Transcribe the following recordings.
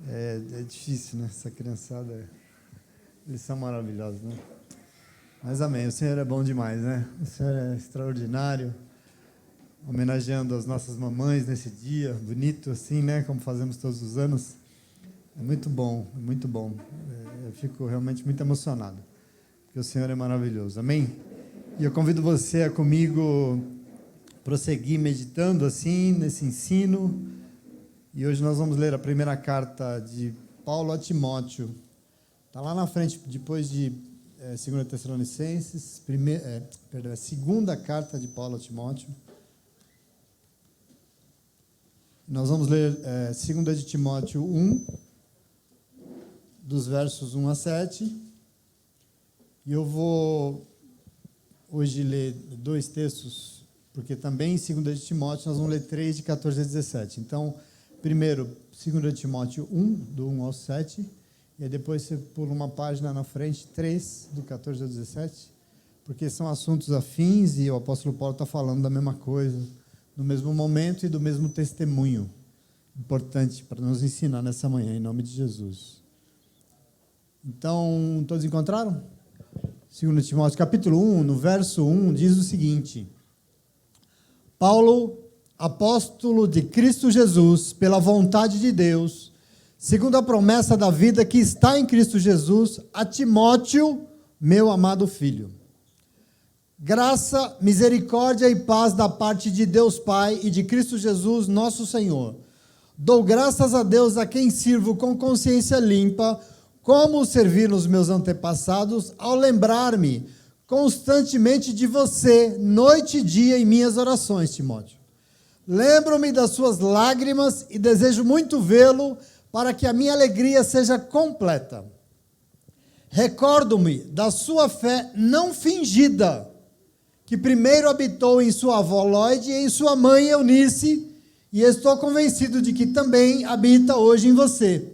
É difícil, né? Essa criançada, eles são maravilhosos, né? Mas amém, o Senhor é bom demais, né? O Senhor é extraordinário, homenageando as nossas mamães nesse dia, bonito assim, né? Como fazemos todos os anos. É muito bom, é muito bom. Eu fico realmente muito emocionado, porque o Senhor é maravilhoso, amém? E eu convido você a comigo prosseguir meditando assim, nesse ensino. E hoje nós vamos ler a primeira carta de Paulo a Timóteo. Está lá na frente, depois de 2 Tessalonicenses, a segunda carta de Paulo a Timóteo. Nós vamos ler 2 de Timóteo 1, dos versos 1 a 7. E eu vou hoje ler dois textos, porque também em 2 de Timóteo nós vamos ler 3, de 14 a 17. Então, primeiro, 2 Timóteo 1, do 1 ao 7, e aí depois você pula uma página na frente, 3, do 14 ao 17, porque são assuntos afins e o apóstolo Paulo está falando da mesma coisa, no mesmo momento e do mesmo testemunho. Importante para nos ensinar nessa manhã, em nome de Jesus. Então, todos encontraram? 2 Timóteo, capítulo 1, no verso 1, diz o seguinte: Paulo, apóstolo de Cristo Jesus, pela vontade de Deus, segundo a promessa da vida que está em Cristo Jesus, a Timóteo, meu amado filho. Graça, misericórdia e paz da parte de Deus Pai e de Cristo Jesus, nosso Senhor. Dou graças a Deus, a quem sirvo com consciência limpa, como servir nos meus antepassados, ao lembrar-me constantemente de você, noite e dia, em minhas orações, Timóteo. Lembro-me das suas lágrimas e desejo muito vê-lo para que a minha alegria seja completa. Recordo-me da sua fé não fingida, que primeiro habitou em sua avó Lóide e em sua mãe Eunice, e estou convencido de que também habita hoje em você.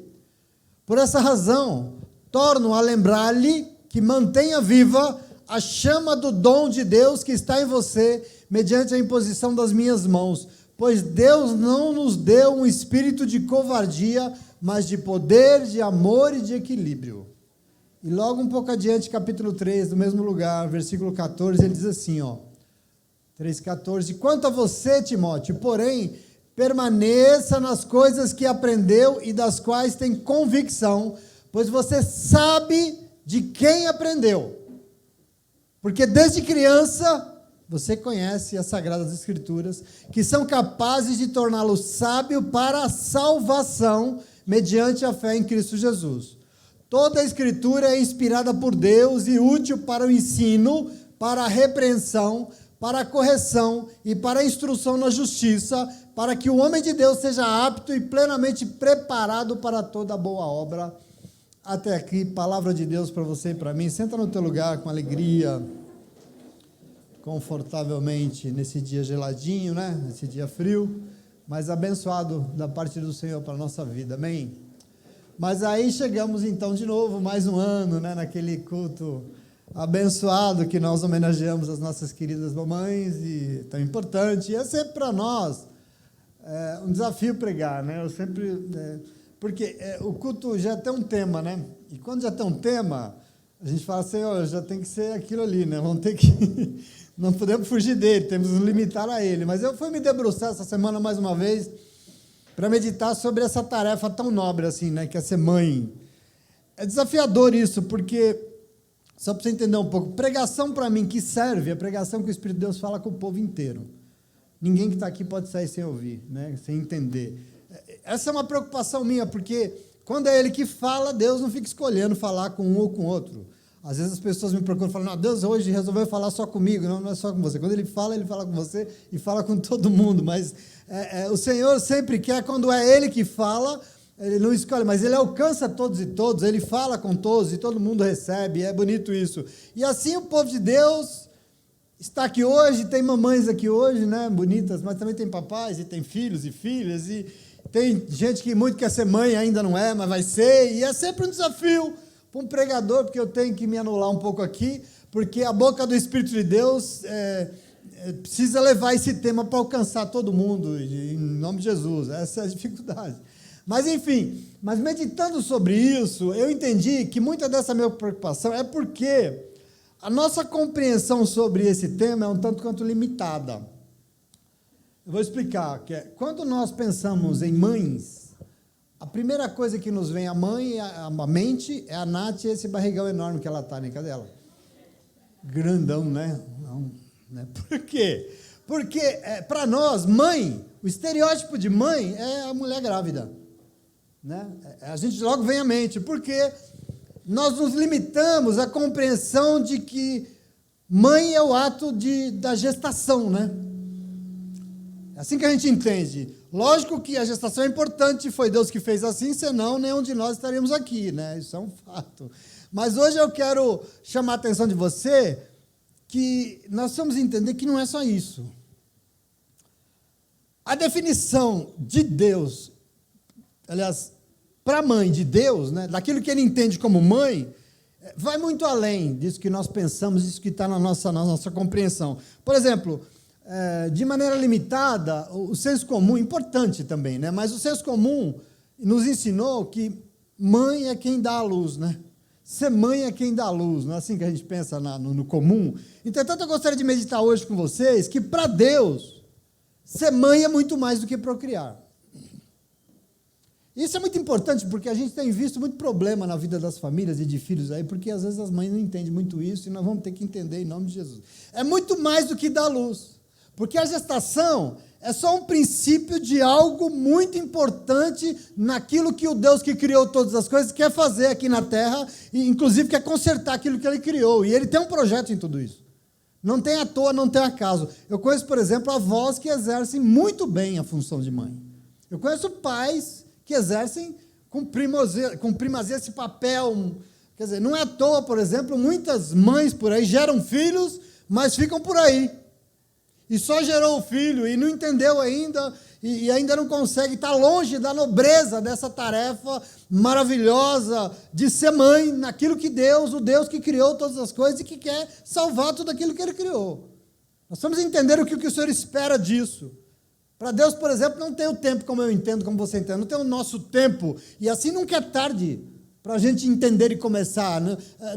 Por essa razão, torno a lembrar-lhe que mantenha viva a chama do dom de Deus que está em você, mediante a imposição das minhas mãos. Pois Deus não nos deu um espírito de covardia, mas de poder, de amor e de equilíbrio. E logo um pouco adiante, capítulo 3, do mesmo lugar, versículo 14, ele diz assim, 3,14, quanto a você, Timóteo, porém, permaneça nas coisas que aprendeu e das quais tem convicção, pois você sabe de quem aprendeu. Porque desde criança você conhece as Sagradas Escrituras, que são capazes de torná-lo sábio para a salvação, mediante a fé em Cristo Jesus. Toda a Escritura é inspirada por Deus e útil para o ensino, para a repreensão, para a correção e para a instrução na justiça, para que o homem de Deus seja apto e plenamente preparado para toda boa obra. Até aqui, palavra de Deus para você e para mim. Senta no teu lugar com alegria, confortavelmente, nesse dia geladinho, né? Nesse dia frio, mas abençoado da parte do Senhor para a nossa vida, amém? Mas aí chegamos então de novo, mais um ano, né? Naquele culto abençoado que nós homenageamos as nossas queridas mamães, e tão importante, e é sempre para nós um desafio pregar, né? Eu sempre, porque o culto já tem um tema, né? E quando já tem um tema, a gente fala assim, já tem que ser aquilo ali, né? Vamos ter que, não podemos fugir dele, temos que nos limitar a ele. Mas eu fui me debruçar essa semana mais uma vez para meditar sobre essa tarefa tão nobre assim, né? Que é ser mãe. É desafiador isso, porque só para você entender um pouco, pregação para mim que serve, a pregação que o Espírito de Deus fala com o povo inteiro. Ninguém que está aqui pode sair sem ouvir, né? Sem entender. Essa é uma preocupação minha, porque quando é Ele que fala, Deus não fica escolhendo falar com um ou com outro. Às vezes as pessoas me procuram e falam, não, Deus hoje resolveu falar só comigo. Não, não é só com você. Quando Ele fala com você e fala com todo mundo. Mas o Senhor sempre quer, quando é Ele que fala, Ele não escolhe, mas Ele alcança todos e todos, Ele fala com todos e todo mundo recebe, é bonito isso. E assim o povo de Deus está aqui hoje, tem mamães aqui hoje, né, bonitas, mas também tem papais, e tem filhos e filhas, e tem gente que muito quer ser mãe, ainda não é, mas vai ser, e é sempre um desafio para um pregador, porque eu tenho que me anular um pouco aqui, porque a boca do Espírito de Deus precisa levar esse tema para alcançar todo mundo, em nome de Jesus, essa é a dificuldade. Mas, enfim, mas meditando sobre isso, eu entendi que muita dessa minha preocupação é porque a nossa compreensão sobre esse tema é um tanto quanto limitada. Eu vou explicar, que quando nós pensamos em mães, a primeira coisa que nos vem à mente é a Nath e esse barrigão enorme que ela está, né? Cadê ela? Grandão, né? Não, né? Por quê? Porque, para nós, mãe, o estereótipo de mãe é a mulher grávida. Né? A gente logo vem à mente, porque nós nos limitamos à compreensão de que mãe é o ato da gestação, né? É assim que a gente entende. Lógico que a gestação é importante, foi Deus que fez assim, senão nenhum de nós estaríamos aqui, né? Isso é um fato. Mas hoje eu quero chamar a atenção de você que nós vamos entender que não é só isso. A definição de Deus, aliás, para a mãe de Deus, né, daquilo que ele entende como mãe, vai muito além disso que nós pensamos, disso que está na nossa compreensão. Por exemplo, de maneira limitada, o senso comum, importante também, né, mas o senso comum nos ensinou que mãe é quem dá a luz, né? Ser mãe é quem dá a luz, não é assim que a gente pensa no comum? Entretanto, eu gostaria de meditar hoje com vocês que, para Deus, ser mãe é muito mais do que procriar. Isso é muito importante porque a gente tem visto muito problema na vida das famílias e de filhos aí, porque às vezes as mães não entendem muito isso e nós vamos ter que entender em nome de Jesus. É muito mais do que dar luz, porque a gestação é só um princípio de algo muito importante naquilo que o Deus que criou todas as coisas quer fazer aqui na Terra, e inclusive quer consertar aquilo que Ele criou, e Ele tem um projeto em tudo isso. Não tem à toa, não tem acaso. Eu conheço, por exemplo, avós que exercem muito bem a função de mãe. Eu conheço pais que exercem com primazia esse papel. Quer dizer, não é à toa, por exemplo, muitas mães por aí geram filhos, mas ficam por aí. E só gerou o filho e não entendeu ainda, e ainda não consegue, está longe da nobreza dessa tarefa maravilhosa de ser mãe naquilo que Deus, o Deus que criou todas as coisas e que quer salvar tudo aquilo que Ele criou. Nós vamos entender o que o Senhor espera disso. Para Deus, por exemplo, não tem o tempo como eu entendo, como você entende, não tem o nosso tempo, e assim nunca é tarde para a gente entender e começar,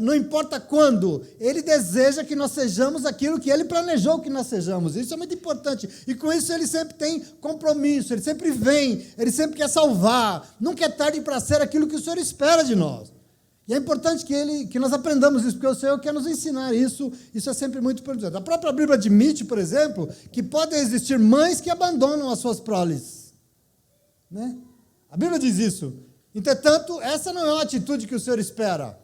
não importa quando, Ele deseja que nós sejamos aquilo que Ele planejou que nós sejamos, isso é muito importante, e com isso Ele sempre tem compromisso, Ele sempre vem, Ele sempre quer salvar, nunca é tarde para ser aquilo que o Senhor espera de nós, e é importante que nós aprendamos isso, porque o Senhor quer nos ensinar isso é sempre muito importante. A própria Bíblia admite, por exemplo, que podem existir mães que abandonam as suas proles, né? A Bíblia diz isso. Entretanto, essa não é uma atitude que o Senhor espera.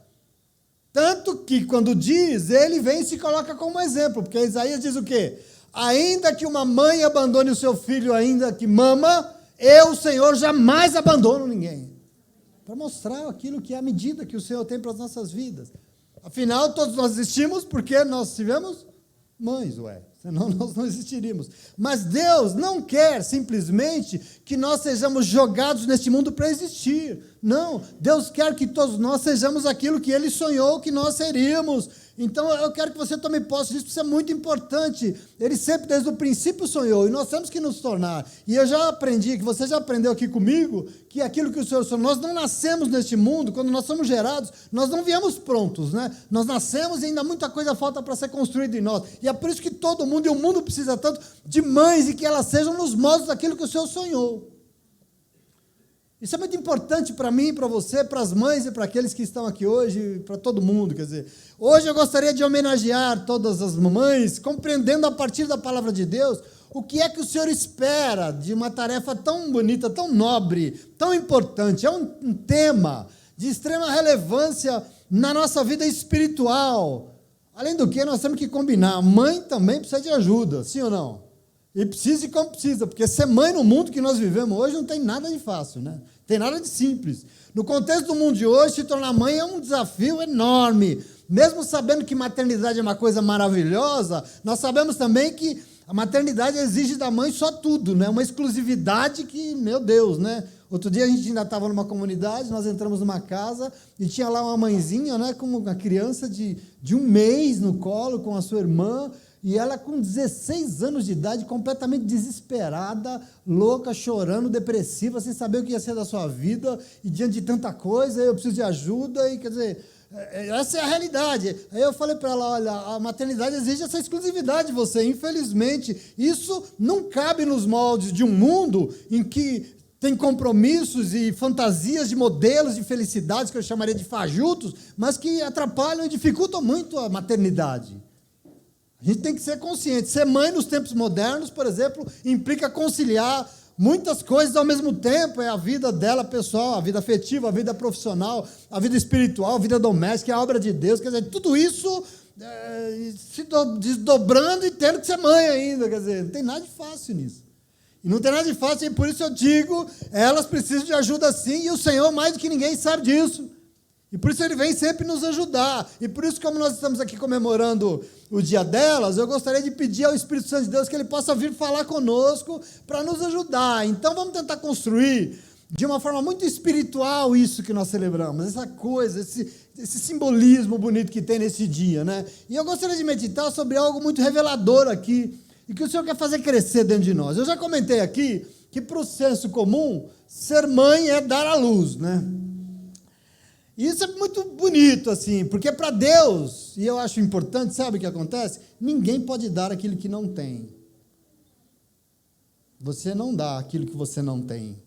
Tanto que, quando diz, Ele vem e se coloca como exemplo, porque Isaías diz o quê? Ainda que uma mãe abandone o seu filho, ainda que mama, eu, Senhor, jamais abandono ninguém. Para mostrar aquilo que é a medida que o Senhor tem para as nossas vidas. Afinal, todos nós existimos porque nós tivemos mães, senão nós não existiríamos. Mas Deus não quer simplesmente que nós sejamos jogados neste mundo para existir. Não, Deus quer que todos nós sejamos aquilo que Ele sonhou que nós seríamos. Então eu quero que você tome posse disso, isso é muito importante. Ele sempre desde o princípio sonhou, e nós temos que nos tornar. E eu já aprendi, que você já aprendeu aqui comigo, que aquilo que o Senhor sonhou, nós não nascemos neste mundo, quando nós somos gerados, nós não viemos prontos, né? Nós nascemos e ainda muita coisa falta para ser construída em nós. E é por isso que todo mundo, e o mundo precisa tanto de mães, e que elas sejam nos moldes daquilo que o Senhor sonhou. Isso é muito importante para mim, para você, para as mães e para aqueles que estão aqui hoje, para todo mundo, quer dizer, hoje eu gostaria de homenagear todas as mamães, compreendendo a partir da palavra de Deus, o que é que o Senhor espera de uma tarefa tão bonita, tão nobre, tão importante, é um tema de extrema relevância na nossa vida espiritual. Além do que, nós temos que combinar, a mãe também precisa de ajuda, sim ou não? E precisa e como precisa, porque ser mãe no mundo que nós vivemos hoje não tem nada de fácil, né? Tem nada de simples. No contexto do mundo de hoje, se tornar mãe é um desafio enorme. Mesmo sabendo que maternidade é uma coisa maravilhosa, nós sabemos também que a maternidade exige da mãe só tudo, né? Uma exclusividade que, meu Deus, né? Outro dia a gente ainda estava numa comunidade, nós entramos numa casa e tinha lá uma mãezinha, né, com uma criança de 1 mês no colo, com a sua irmã, e ela com 16 anos de idade, completamente desesperada, louca, chorando, depressiva, sem saber o que ia ser da sua vida, e diante de tanta coisa, eu preciso de ajuda, e quer dizer, essa é a realidade. Aí eu falei para ela, olha, a maternidade exige essa exclusividade de você, infelizmente, isso não cabe nos moldes de um mundo em que tem compromissos e fantasias de modelos de felicidades, que eu chamaria de fajutos, mas que atrapalham e dificultam muito a maternidade. A gente tem que ser consciente. Ser mãe nos tempos modernos, por exemplo, implica conciliar muitas coisas ao mesmo tempo. É a vida dela pessoal, a vida afetiva, a vida profissional, a vida espiritual, a vida doméstica, a obra de Deus. Quer dizer, tudo isso se desdobrando e tendo que ser mãe ainda. Quer dizer, não tem nada de fácil nisso. E não tem nada de fácil, e por isso eu digo, elas precisam de ajuda sim, e o Senhor mais do que ninguém sabe disso. E por isso Ele vem sempre nos ajudar. E por isso, como nós estamos aqui comemorando o dia delas, eu gostaria de pedir ao Espírito Santo de Deus que Ele possa vir falar conosco para nos ajudar. Então vamos tentar construir de uma forma muito espiritual isso que nós celebramos, essa coisa, esse simbolismo bonito que tem nesse dia, né? E eu gostaria de meditar sobre algo muito revelador aqui, e que o Senhor quer fazer crescer dentro de nós. Eu já comentei aqui que, para o senso comum, ser mãe é dar à luz, né? E isso é muito bonito, assim, porque para Deus, e eu acho importante, sabe o que acontece? Ninguém pode dar aquilo que não tem. Você não dá aquilo que você não tem.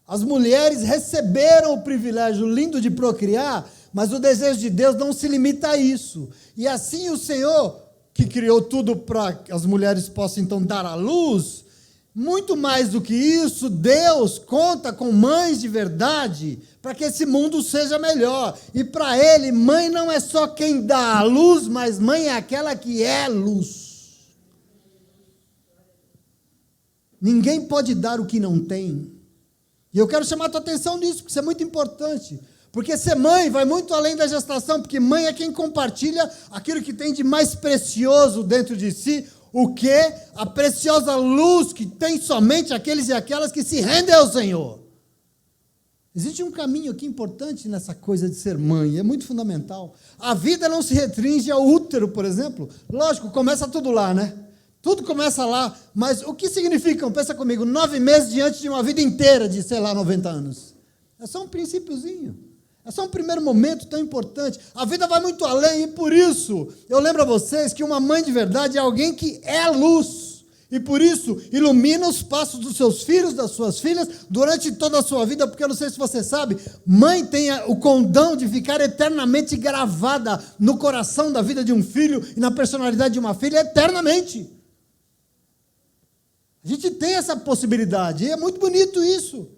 As mulheres receberam o privilégio lindo de procriar, mas o desejo de Deus não se limita a isso. E assim o Senhor, que criou tudo para que as mulheres possam então dar à luz, muito mais do que isso, Deus conta com mães de verdade para que esse mundo seja melhor. E para Ele, mãe não é só quem dá a luz, mas mãe é aquela que é luz. Ninguém pode dar o que não tem. E eu quero chamar a tua atenção nisso, porque isso é muito importante. Porque ser mãe vai muito além da gestação, porque mãe é quem compartilha aquilo que tem de mais precioso dentro de si, o quê? A preciosa luz que tem somente aqueles e aquelas que se rendem ao Senhor. Existe um caminho aqui importante nessa coisa de ser mãe, é muito fundamental. A vida não se restringe ao útero, por exemplo. Lógico, começa tudo lá, né? Tudo começa lá, mas o que significam, pensa comigo, 9 meses diante de uma vida inteira de, 90 anos? É só um princípiozinho. É só um primeiro momento tão importante. A vida vai muito além e por isso eu lembro a vocês que uma mãe de verdade é alguém que é a luz. E por isso ilumina os passos dos seus filhos, das suas filhas, durante toda a sua vida, porque eu não sei se você sabe, mãe tem o condão de ficar eternamente gravada no coração da vida de um filho e na personalidade de uma filha eternamente. A gente tem essa possibilidade e é muito bonito isso.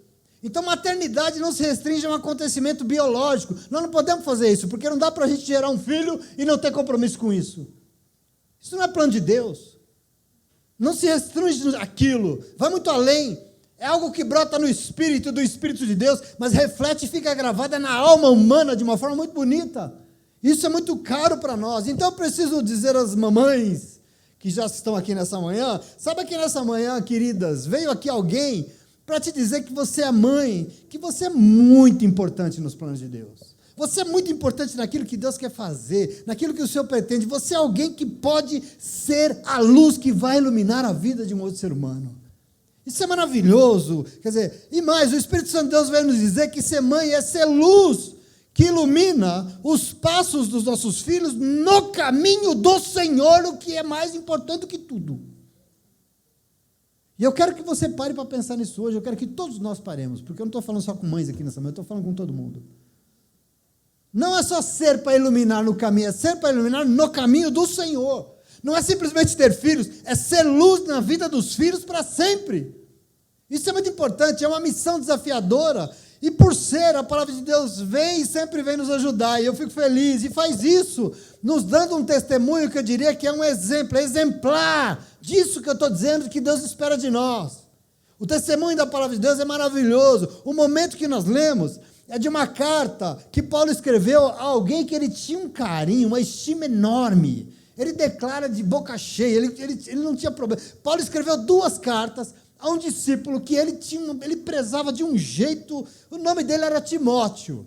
Então, maternidade não se restringe a um acontecimento biológico. Nós não podemos fazer isso, porque não dá para a gente gerar um filho e não ter compromisso com isso. Isso não é plano de Deus. Não se restringe àquilo. Vai muito além. É algo que brota no espírito, do Espírito de Deus, mas reflete e fica gravada na alma humana de uma forma muito bonita. Isso é muito caro para nós. Então, eu preciso dizer às mamães que já estão aqui nessa manhã, sabe que nessa manhã, queridas, veio aqui alguém para te dizer que você é mãe, que você é muito importante nos planos de Deus. Você é muito importante naquilo que Deus quer fazer, naquilo que o Senhor pretende. Você é alguém que pode ser a luz que vai iluminar a vida de um outro ser humano. Isso é maravilhoso. Quer dizer, e mais, o Espírito Santo de Deus vai nos dizer que ser mãe é ser luz que ilumina os passos dos nossos filhos no caminho do Senhor, o que é mais importante do que tudo. E eu quero que você pare para pensar nisso hoje, eu quero que todos nós paremos, porque eu não estou falando só com mães aqui nessa manhã, eu estou falando com todo mundo. Não é só ser para iluminar no caminho, é ser para iluminar no caminho do Senhor. Não é simplesmente ter filhos, é ser luz na vida dos filhos para sempre. Isso é muito importante, é uma missão desafiadora, e por ser, a palavra de Deus vem e sempre vem nos ajudar, e eu fico feliz, e faz isso, nos dando um testemunho que eu diria que é um exemplo, é exemplar disso que eu estou dizendo, que Deus espera de nós. O testemunho da palavra de Deus é maravilhoso. O momento que nós lemos é de uma carta que Paulo escreveu a alguém que ele tinha um carinho, uma estima enorme. Ele declara de boca cheia, ele não tinha problema. Paulo escreveu 2 cartas a um discípulo que ele prezava de um jeito, o nome dele era Timóteo.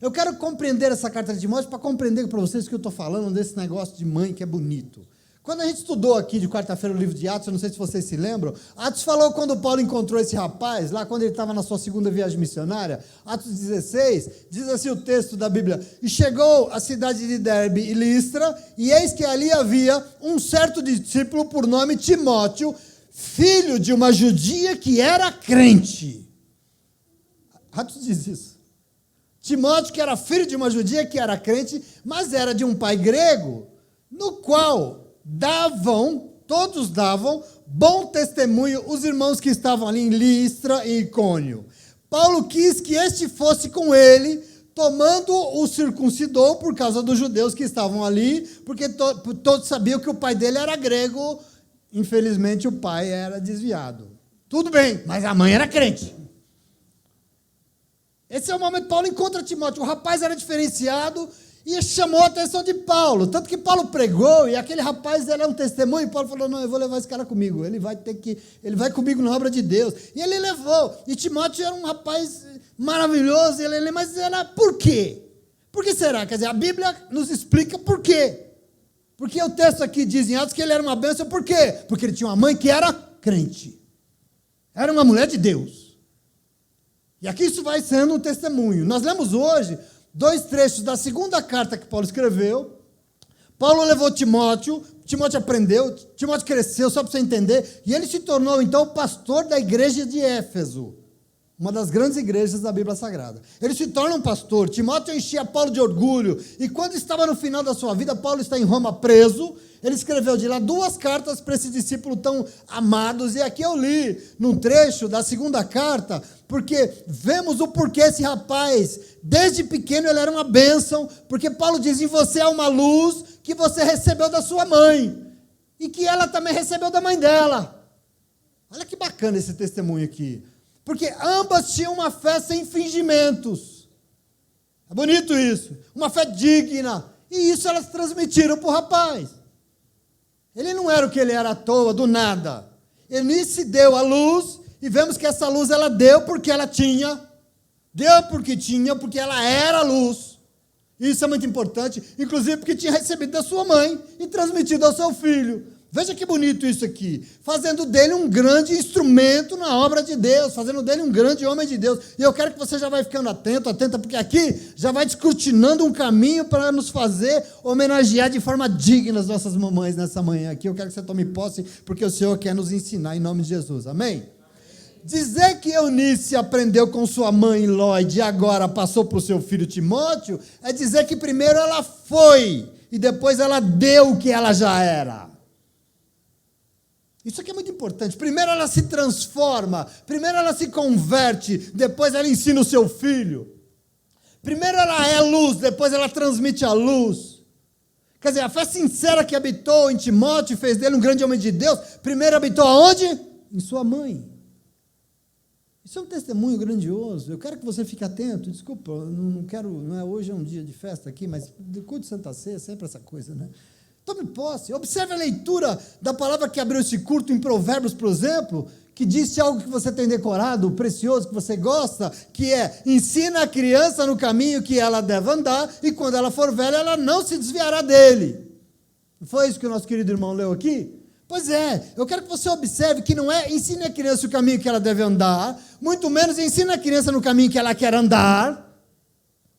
Eu quero compreender essa carta de Timóteo para compreender para vocês que eu estou falando desse negócio de mãe que é bonito. Quando a gente estudou aqui de quarta-feira o livro de Atos, eu não sei se vocês se lembram, Atos falou quando Paulo encontrou esse rapaz, lá quando ele estava na sua segunda viagem missionária, Atos 16, diz assim o texto da Bíblia, e chegou à cidade de Derbe e Listra, e eis que ali havia um certo discípulo por nome Timóteo, filho de uma judia que era crente. Atos diz isso. Timóteo, que era filho de uma judia que era crente, mas era de um pai grego, no qual todos davam bom testemunho os irmãos que estavam ali em Listra e Icônio. Paulo quis que este fosse com ele, tomando o circuncidou por causa dos judeus que estavam ali, porque todos sabiam que o pai dele era grego, infelizmente o pai era desviado. Tudo bem, mas a mãe era crente. Esse é o momento que Paulo encontra Timóteo. O rapaz era diferenciado e chamou a atenção de Paulo. Tanto que Paulo pregou e aquele rapaz era um testemunho. E Paulo falou, não, eu vou levar esse cara comigo. Ele vai comigo na obra de Deus. E ele levou. E Timóteo era um rapaz maravilhoso. Mas era por quê? Por que será? Quer dizer, a Bíblia nos explica por quê. Porque o texto aqui diz em Atos que ele era uma bênção. Por quê? Porque ele tinha uma mãe que era crente. Era uma mulher de Deus. E aqui isso vai sendo um testemunho. Nós lemos hoje 2 trechos da segunda carta que Paulo escreveu. Paulo levou Timóteo, Timóteo aprendeu, Timóteo cresceu, só para você entender, e ele se tornou então o pastor da igreja de Éfeso, uma das grandes igrejas da Bíblia Sagrada. Ele se torna um pastor, Timóteo enchia Paulo de orgulho, e quando estava no final da sua vida, Paulo está em Roma preso, ele escreveu de lá 2 cartas para esse discípulo tão amados, e aqui eu li num trecho da segunda carta, porque vemos o porquê esse rapaz, desde pequeno ele era uma bênção, porque Paulo diz, em você há uma luz que você recebeu da sua mãe, e que ela também recebeu da mãe dela. Olha que bacana esse testemunho aqui, porque ambas tinham uma fé sem fingimentos. É bonito isso, uma fé digna, e isso elas transmitiram para o rapaz. Ele não era o que ele era à toa, do nada. Ele se deu a luz, e vemos que essa luz ela deu porque ela tinha, porque ela era a luz. Isso é muito importante, inclusive porque tinha recebido da sua mãe e transmitido ao seu filho. Veja que bonito isso aqui, fazendo dele um grande instrumento na obra de Deus, fazendo dele um grande homem de Deus. E eu quero que você já vai ficando atenta, porque aqui já vai descortinando um caminho para nos fazer homenagear de forma digna as nossas mamães nessa manhã aqui. Eu quero que você tome posse, porque o Senhor quer nos ensinar em nome de Jesus, amém? Dizer que Eunice aprendeu com sua mãe Lloyd e agora passou para o seu filho Timóteo, é dizer que primeiro ela foi, e depois ela deu o que ela já era. Isso aqui é muito importante. Primeiro ela se transforma, primeiro ela se converte, depois ela ensina o seu filho. Primeiro ela é luz, depois ela transmite a luz. Quer dizer, a fé sincera que habitou em Timóteo e fez dele um grande homem de Deus, primeiro habitou aonde? Em sua mãe. Isso é um testemunho grandioso. Eu quero que você fique atento. Desculpa, hoje é um dia de festa aqui, mas de culto de Santa Ceia é sempre essa coisa, né? Tome posse, observe a leitura da palavra que abriu esse culto em Provérbios, por exemplo, que disse algo que você tem decorado, precioso, que você gosta, que é, ensina a criança no caminho que ela deve andar, e quando ela for velha, ela não se desviará dele. Não foi isso que o nosso querido irmão leu aqui? Pois é, eu quero que você observe que não é ensine a criança o caminho que ela deve andar, muito menos ensine a criança no caminho que ela quer andar.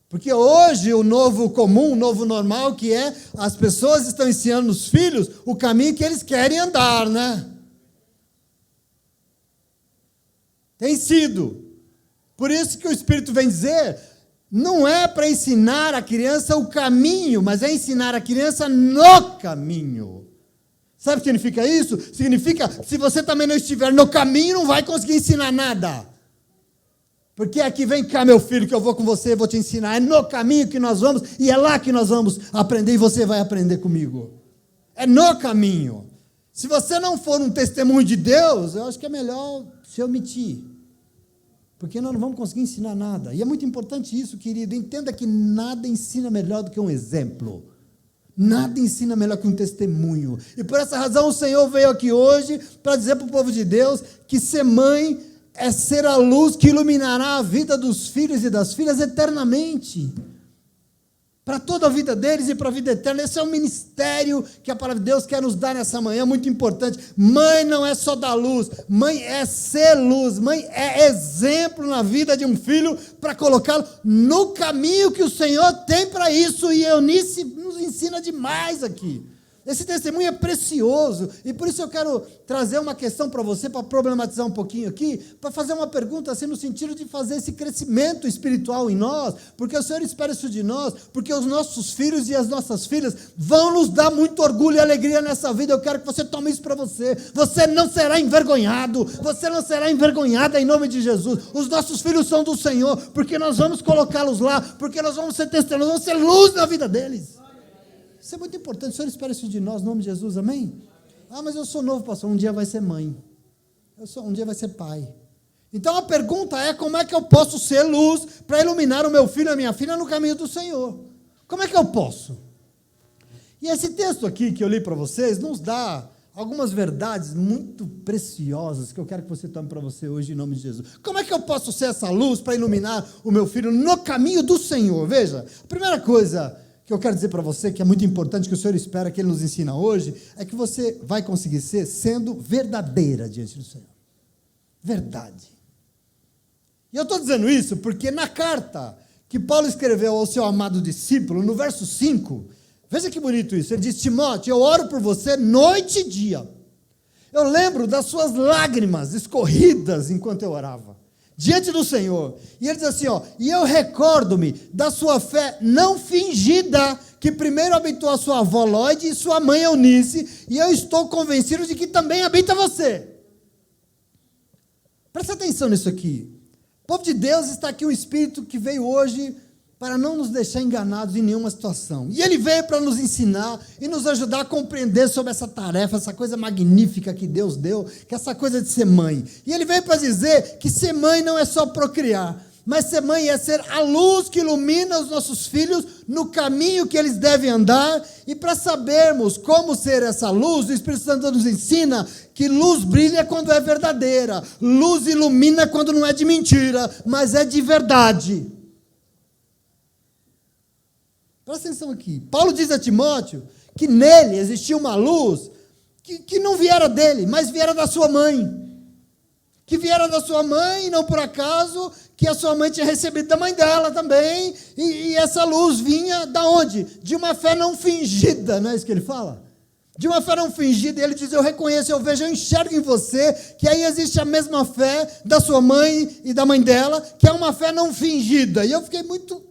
Porque hoje o novo comum, o novo normal, que é as pessoas estão ensinando os filhos o caminho que eles querem andar, né? Tem sido. Por isso que o Espírito vem dizer, não é para ensinar a criança o caminho, mas é ensinar a criança no caminho. Sabe o que significa isso? Significa, se você também não estiver no caminho, não vai conseguir ensinar nada. Porque aqui, vem cá, meu filho, que eu vou com você, vou te ensinar. É no caminho que nós vamos, e é lá que nós vamos aprender, e você vai aprender comigo. É no caminho. Se você não for um testemunho de Deus, eu acho que é melhor se omitir. Porque nós não vamos conseguir ensinar nada. E é muito importante isso, querido. Entenda que nada ensina melhor do que um exemplo. Nada ensina melhor que um testemunho. E por essa razão o Senhor veio aqui hoje para dizer para o povo de Deus que ser mãe é ser a luz que iluminará a vida dos filhos e das filhas eternamente. Para toda a vida deles e para a vida eterna. Esse é um ministério que a palavra de Deus quer nos dar nessa manhã, muito importante. Mãe não é só dar luz, mãe é ser luz, mãe é exemplo na vida de um filho para colocá-lo no caminho que o Senhor tem para isso, e Eunice nos ensina demais aqui. Esse testemunho é precioso, e por isso eu quero trazer uma questão para você, para problematizar um pouquinho aqui, para fazer uma pergunta assim, no sentido de fazer esse crescimento espiritual em nós, porque o Senhor espera isso de nós, porque os nossos filhos e as nossas filhas vão nos dar muito orgulho e alegria nessa vida. Eu quero que você tome isso para você. Você não será envergonhado, você não será envergonhada em nome de Jesus. Os nossos filhos são do Senhor, porque nós vamos colocá-los lá, porque nós vamos ser testemunhos, vamos ser luz na vida deles. Isso é muito importante. O Senhor espera isso de nós, em nome de Jesus, amém? Ah, mas eu sou novo, pastor. Um dia vai ser mãe. Um dia vai ser pai. Então a pergunta é: como é que eu posso ser luz para iluminar o meu filho e a minha filha no caminho do Senhor? Como é que eu posso? E esse texto aqui que eu li para vocês nos dá algumas verdades muito preciosas que eu quero que você tome para você hoje, em nome de Jesus. Como é que eu posso ser essa luz para iluminar o meu filho no caminho do Senhor? Veja, a primeira coisa que eu quero dizer para você, que é muito importante, que o Senhor espera que Ele nos ensina hoje, é que você vai conseguir ser sendo verdadeira diante do Senhor. Verdade. E eu estou dizendo isso porque na carta que Paulo escreveu ao seu amado discípulo, no verso 5, veja que bonito isso, ele diz: Timóteo, eu oro por você noite e dia. Eu lembro das suas lágrimas escorridas enquanto eu orava diante do Senhor. E ele diz assim, e eu recordo-me da sua fé não fingida, que primeiro habitou a sua avó Lóide e sua mãe Eunice, e eu estou convencido de que também habita você. Presta atenção nisso aqui. O povo de Deus está aqui, um Espírito que veio hoje para não nos deixar enganados em nenhuma situação. E ele veio para nos ensinar e nos ajudar a compreender sobre essa tarefa, essa coisa magnífica que Deus deu, que é essa coisa de ser mãe. E ele veio para dizer que ser mãe não é só procriar, mas ser mãe é ser a luz que ilumina os nossos filhos no caminho que eles devem andar. E para sabermos como ser essa luz, o Espírito Santo nos ensina que luz brilha quando é verdadeira, luz ilumina quando não é de mentira, mas é de verdade. Presta atenção aqui. Paulo diz a Timóteo que nele existia uma luz que não viera dele, mas viera da sua mãe. Que viera da sua mãe, e não por acaso, que a sua mãe tinha recebido da mãe dela também. E essa luz vinha da onde? De uma fé não fingida, não é isso que ele fala? De uma fé não fingida. E ele diz: eu reconheço, eu vejo, eu enxergo em você que aí existe a mesma fé da sua mãe e da mãe dela, que é uma fé não fingida. E eu fiquei muito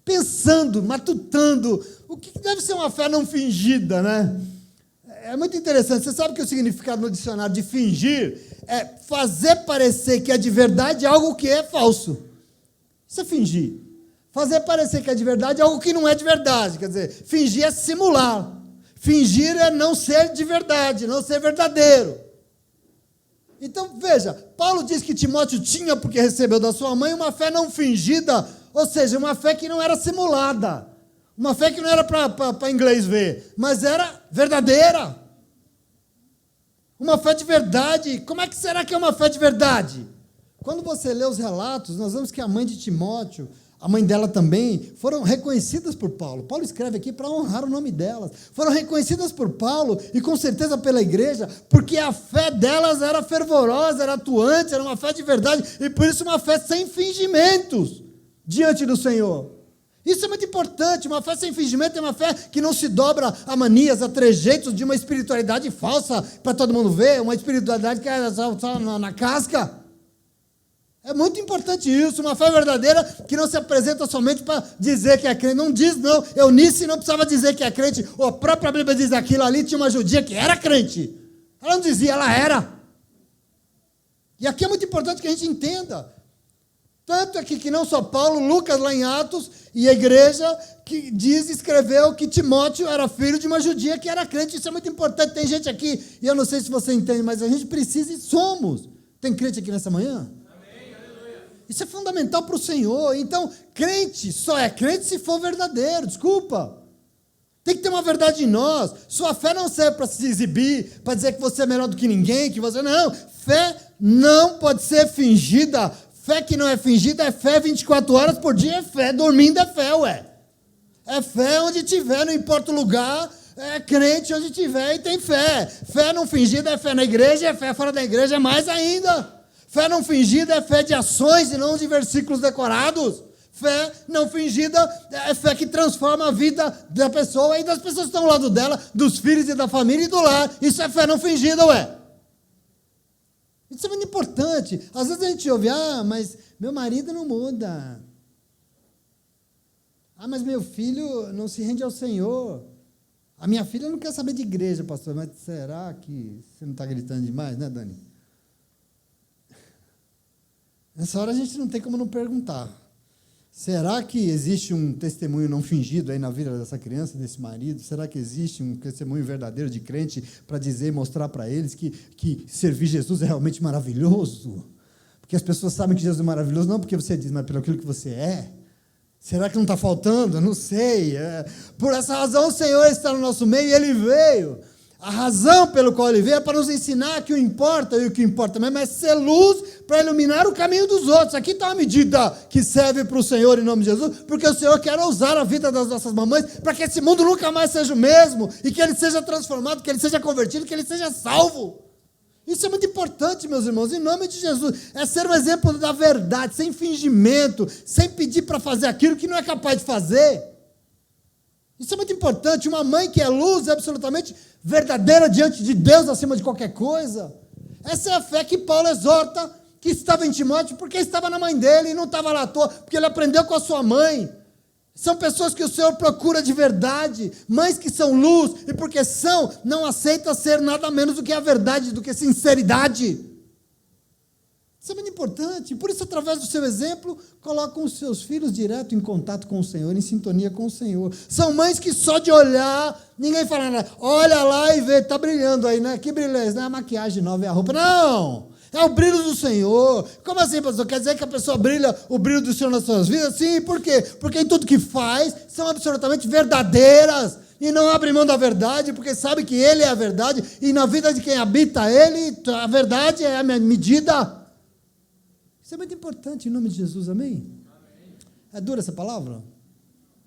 pensando, matutando, o que deve ser uma fé não fingida, né? É muito interessante. Você sabe que o significado no dicionário de fingir é fazer parecer que é de verdade algo que é falso. Isso é fingir. Fazer parecer que é de verdade algo que não é de verdade. Quer dizer, fingir é simular. Fingir é não ser de verdade, não ser verdadeiro. Então, veja, Paulo diz que Timóteo tinha, porque recebeu da sua mãe, uma fé não fingida, ou seja, uma fé que não era simulada, uma fé que não era para inglês ver, mas era verdadeira, uma fé de verdade. Como é que será que é uma fé de verdade? Quando você lê os relatos, nós vemos que a mãe de Timóteo, a mãe dela também, foram reconhecidas por Paulo. Paulo escreve aqui para honrar o nome delas. Foram reconhecidas por Paulo e com certeza pela igreja, porque a fé delas era fervorosa, era atuante, era uma fé de verdade, e por isso uma fé sem fingimentos diante do Senhor. Isso é muito importante. Uma fé sem fingimento é uma fé que não se dobra a manias, a trejeitos de uma espiritualidade falsa para todo mundo ver, uma espiritualidade que é só na casca. É muito importante isso, uma fé verdadeira que não se apresenta somente para dizer que é crente. Não diz, não. Eunice não precisava dizer que é crente. A própria Bíblia diz aquilo ali, tinha uma judia que era crente. Ela não dizia, ela era. E aqui é muito importante que a gente entenda. Tanto é que não só Paulo, Lucas lá em Atos, e a igreja que escreveu que Timóteo era filho de uma judia que era crente. Isso é muito importante. Tem gente aqui, e eu não sei se você entende, mas a gente precisa e somos. Tem crente aqui nessa manhã? Isso é fundamental para o Senhor. Então, crente só é crente se for verdadeiro, desculpa. Tem que ter uma verdade em nós. Sua fé não serve para se exibir, para dizer que você é melhor do que ninguém, que você... Não, fé não pode ser fingida. Fé que não é fingida é fé 24 horas por dia, é fé. Dormindo é fé, ué. É fé onde tiver, não importa o lugar, é crente onde tiver e tem fé. Fé não fingida é fé na igreja, é fé fora da igreja, é mais ainda. Fé não fingida é fé de ações e não de versículos decorados. Fé não fingida é fé que transforma a vida da pessoa e das pessoas que estão ao lado dela, dos filhos e da família e do lar. Isso é fé não fingida, ué. Isso é muito importante. Às vezes a gente ouve, mas meu marido não muda. Mas meu filho não se rende ao Senhor. A minha filha não quer saber de igreja, pastor. Mas será que você não está gritando demais, né, Dani? Nessa hora a gente não tem como não perguntar. Será que existe um testemunho não fingido aí na vida dessa criança, desse marido? Será que existe um testemunho verdadeiro de crente para dizer e mostrar para eles que servir Jesus é realmente maravilhoso? Porque as pessoas sabem que Jesus é maravilhoso não porque você diz, mas pelo aquilo que você é. Será que não está faltando? Eu não sei. Por essa razão o Senhor está no nosso meio e Ele veio. A razão pelo qual Ele veio é para nos ensinar que o importa, e o que importa mesmo é ser luz para iluminar o caminho dos outros. Aqui está uma medida que serve para o Senhor em nome de Jesus, porque o Senhor quer usar a vida das nossas mamães para que esse mundo nunca mais seja o mesmo, e que ele seja transformado, que ele seja convertido, que ele seja salvo. Isso é muito importante, meus irmãos, em nome de Jesus. É ser um exemplo da verdade, sem fingimento, sem pedir para fazer aquilo que não é capaz de fazer. Isso é muito importante. Uma mãe que é luz é absolutamente verdadeira diante de Deus acima de qualquer coisa. Essa é a fé que Paulo exorta, que estava em Timóteo, porque estava na mãe dele e não estava lá à toa, porque ele aprendeu com a sua mãe. São pessoas que o Senhor procura de verdade, mães que são luz, e porque são, não aceita ser nada menos do que a verdade, do que sinceridade. Isso é muito importante. Por isso, através do seu exemplo, colocam os seus filhos direto em contato com o Senhor, em sintonia com o Senhor. São mães que só de olhar, ninguém fala nada. Olha lá e vê, está brilhando aí, né? Que brilho é esse? Não é a maquiagem nova, é a roupa. Não! É o brilho do Senhor. Como assim, pastor? Quer dizer que a pessoa brilha o brilho do Senhor nas suas vidas? Sim, por quê? Porque em tudo que faz, são absolutamente verdadeiras. E não abre mão da verdade, porque sabe que Ele é a verdade. E na vida de quem habita Ele, a verdade é a medida. Isso é muito importante, em nome de Jesus, amém? Amém. É dura essa palavra?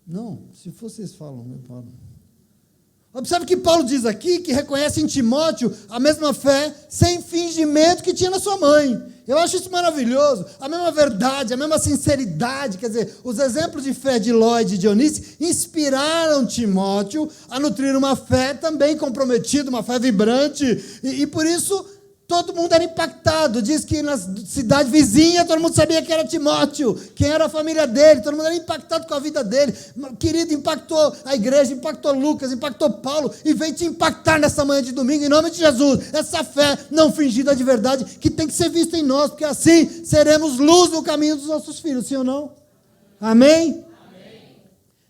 Não, se for vocês falam, eu falo. Observe que Paulo diz aqui que reconhece em Timóteo a mesma fé, sem fingimento que tinha na sua mãe. Eu acho isso maravilhoso. A mesma verdade, a mesma sinceridade. Quer dizer, os exemplos de fé de Ló e de Dionísio inspiraram Timóteo a nutrir uma fé também comprometida, uma fé vibrante. E por isso... todo mundo era impactado. Diz que na cidade vizinha todo mundo sabia que era Timóteo, quem era a família dele, todo mundo era impactado com a vida dele. Querido, impactou a igreja, impactou Lucas, impactou Paulo, e vem te impactar nessa manhã de domingo, em nome de Jesus. Essa fé não fingida de verdade, que tem que ser vista em nós, porque assim seremos luz no caminho dos nossos filhos, sim ou não? Amém?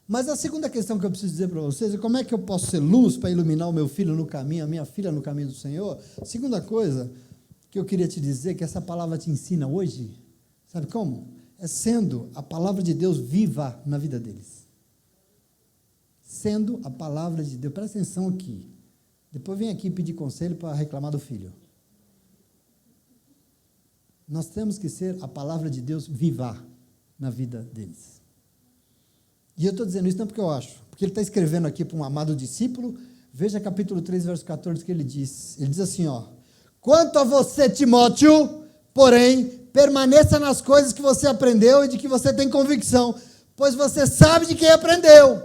Mas a segunda questão que eu preciso dizer para vocês é como é que eu posso ser luz para iluminar o meu filho no caminho, a minha filha no caminho do Senhor. Segunda coisa que eu queria te dizer, que essa palavra te ensina hoje, sabe como? É sendo a palavra de Deus viva na vida deles. Sendo a palavra de Deus. Presta atenção aqui. Depois vem aqui pedir conselho para reclamar do filho. Nós temos que ser a palavra de Deus viva na vida deles. E eu estou dizendo isso não porque eu acho, porque ele está escrevendo aqui para um amado discípulo. Veja capítulo 3, verso 14, que ele diz. Ele diz assim, quanto a você, Timóteo, porém, permaneça nas coisas que você aprendeu e de que você tem convicção, pois você sabe de quem aprendeu.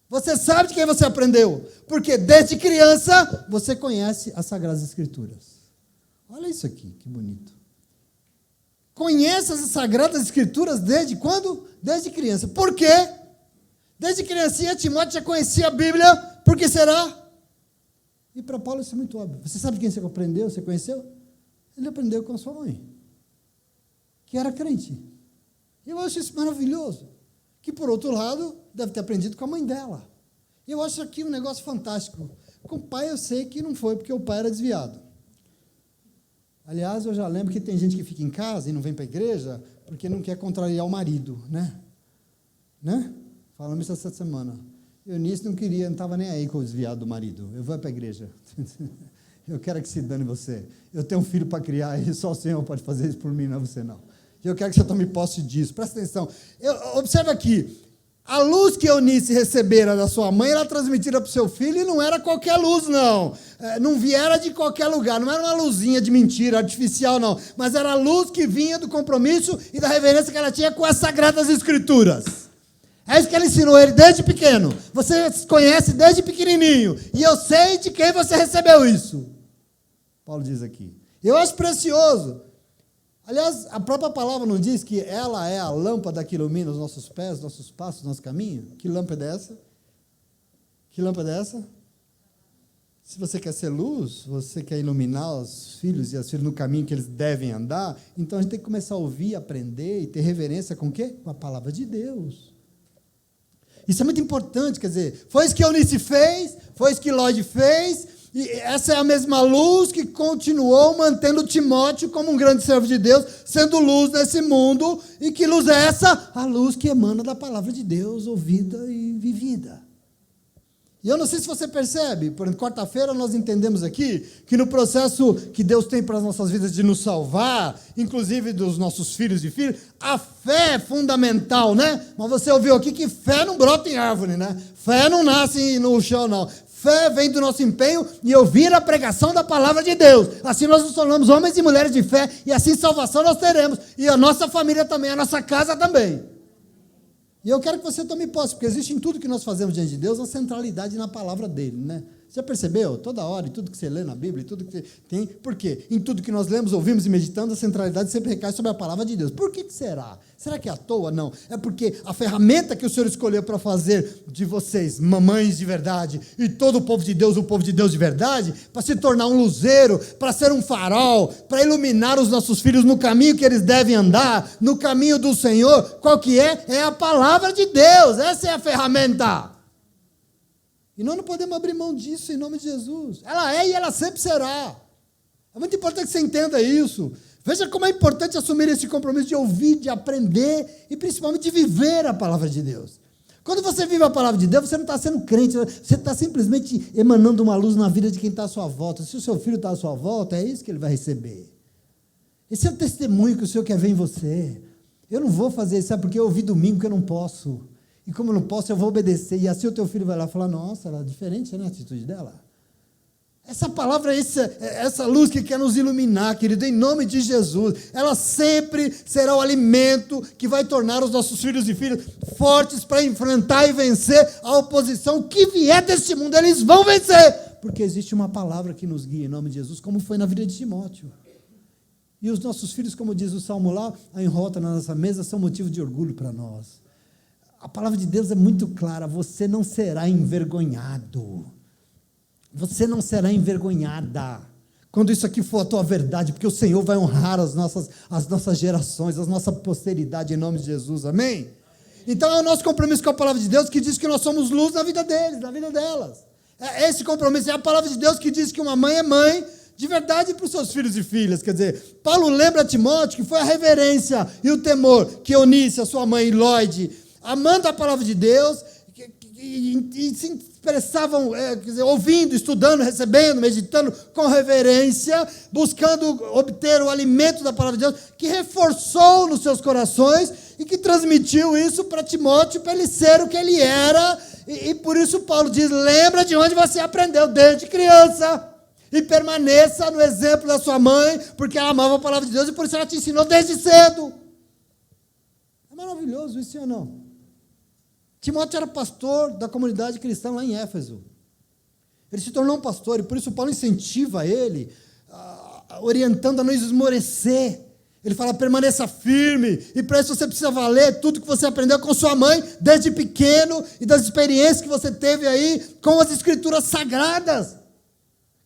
Você sabe de quem você aprendeu, porque desde criança você conhece as Sagradas Escrituras. Olha isso aqui, que bonito. Conheça as Sagradas Escrituras desde quando? Desde criança. Por quê? Desde criancinha, Timóteo já conhecia a Bíblia. Por que será? E para Paulo isso é muito óbvio. Você sabe de quem você aprendeu? Você conheceu? Ele aprendeu com a sua mãe, que era crente. Eu acho isso maravilhoso. Que, por outro lado, deve ter aprendido com a mãe dela. Eu acho aqui um negócio fantástico. Com o pai eu sei que não foi, porque o pai era desviado. Aliás, eu já lembro que tem gente que fica em casa e não vem para a igreja porque não quer contrariar o marido, né? Falamos isso essa semana. Eunice não queria, não estava nem aí com o desviado do marido. Eu vou para a igreja. Eu quero que se dane você. Eu tenho um filho para criar e só o Senhor pode fazer isso por mim, não é você não. Eu quero que você tome posse disso. Presta atenção. Observa aqui. A luz que Eunice recebera da sua mãe era transmitida para o seu filho e não era qualquer luz, não. Não viera de qualquer lugar. Não era uma luzinha de mentira, artificial, não. Mas era a luz que vinha do compromisso e da reverência que ela tinha com as Sagradas Escrituras. É isso que ela ensinou ele desde pequeno. Você conhece desde pequenininho. E eu sei de quem você recebeu isso. Paulo diz aqui. Eu acho precioso. Aliás, a própria palavra não diz que ela é a lâmpada que ilumina os nossos pés, nossos passos, nosso caminho? Que lâmpada é essa? Que lâmpada é essa? Se você quer ser luz, você quer iluminar os filhos e as filhas no caminho que eles devem andar, então a gente tem que começar a ouvir, aprender e ter reverência com o quê? Com a palavra de Deus. Isso é muito importante, quer dizer, foi isso que Eunice fez, foi isso que Lloyd fez, e essa é a mesma luz que continuou mantendo Timóteo como um grande servo de Deus, sendo luz nesse mundo. E que luz é essa? A luz que emana da palavra de Deus, ouvida e vivida. E eu não sei se você percebe, por exemplo, quarta-feira nós entendemos aqui que no processo que Deus tem para as nossas vidas de nos salvar, inclusive dos nossos filhos e filhas, a fé é fundamental, né? Mas você ouviu aqui que fé não brota em árvore, né? Fé não nasce no chão, não. Fé vem do nosso empenho e ouvir a pregação da palavra de Deus. Assim nós nos tornamos homens e mulheres de fé e assim salvação nós teremos. E a nossa família também, a nossa casa também. E eu quero que você tome posse, porque existe em tudo que nós fazemos diante de Deus uma centralidade na palavra dele, né? Você já percebeu? Toda hora, em tudo que você lê na Bíblia, em tudo que você tem. Por quê? Em tudo que nós lemos, ouvimos e meditamos, a centralidade sempre recai sobre a palavra de Deus. Por que será? Será que é à toa? Não. É porque a ferramenta que o Senhor escolheu para fazer de vocês, mamães de verdade, e todo o povo de Deus de verdade, para se tornar um luzeiro, para ser um farol, para iluminar os nossos filhos no caminho que eles devem andar, no caminho do Senhor, qual que é? É a palavra de Deus. Essa é a ferramenta. E nós não podemos abrir mão disso em nome de Jesus. Ela é e ela sempre será. É muito importante que você entenda isso. Veja como é importante assumir esse compromisso de ouvir, de aprender e principalmente de viver a palavra de Deus. Quando você vive a palavra de Deus, você não está sendo crente, você está simplesmente emanando uma luz na vida de quem está à sua volta. Se o seu filho está à sua volta, é isso que ele vai receber. Esse é o testemunho que o Senhor quer ver em você. Eu não vou fazer isso, sabe porque eu ouvi domingo que eu não posso. E como eu não posso, eu vou obedecer. E assim o teu filho vai lá e falar, nossa, ela é diferente, né, a atitude dela. Essa palavra, essa luz que quer nos iluminar, querido, em nome de Jesus, ela sempre será o alimento que vai tornar os nossos filhos e filhas fortes para enfrentar e vencer a oposição que vier deste mundo. Eles vão vencer, porque existe uma palavra que nos guia em nome de Jesus, como foi na vida de Timóteo. E os nossos filhos, como diz o Salmo lá, em rota na nossa mesa, são motivo de orgulho para nós. A palavra de Deus é muito clara, você não será envergonhado. Você não será envergonhada. Quando isso aqui for a tua verdade, porque o Senhor vai honrar as nossas gerações, a nossa posteridade em nome de Jesus, amém? Então é o nosso compromisso com a palavra de Deus que diz que nós somos luz na vida deles, na vida delas. É esse compromisso, é a palavra de Deus que diz que uma mãe é mãe de verdade para os seus filhos e filhas. Quer dizer, Paulo lembra a Timóteo que foi a reverência e o temor que Eunice, a sua mãe, Lloyd, amando a palavra de Deus, e se expressavam, quer dizer, ouvindo, estudando, recebendo, meditando com reverência, buscando obter o alimento da palavra de Deus, que reforçou nos seus corações e que transmitiu isso para Timóteo, para ele ser o que ele era, e por isso Paulo diz, lembra de onde você aprendeu desde criança, e permaneça no exemplo da sua mãe, porque ela amava a palavra de Deus, e por isso ela te ensinou desde cedo. É maravilhoso isso, sim ou não? Timóteo era pastor da comunidade cristã lá em Éfeso. Ele se tornou um pastor, e por isso Paulo incentiva ele, orientando a não esmorecer. Ele fala, permaneça firme, e para isso você precisa valer tudo que você aprendeu com sua mãe, desde pequeno, e das experiências que você teve aí com as escrituras sagradas.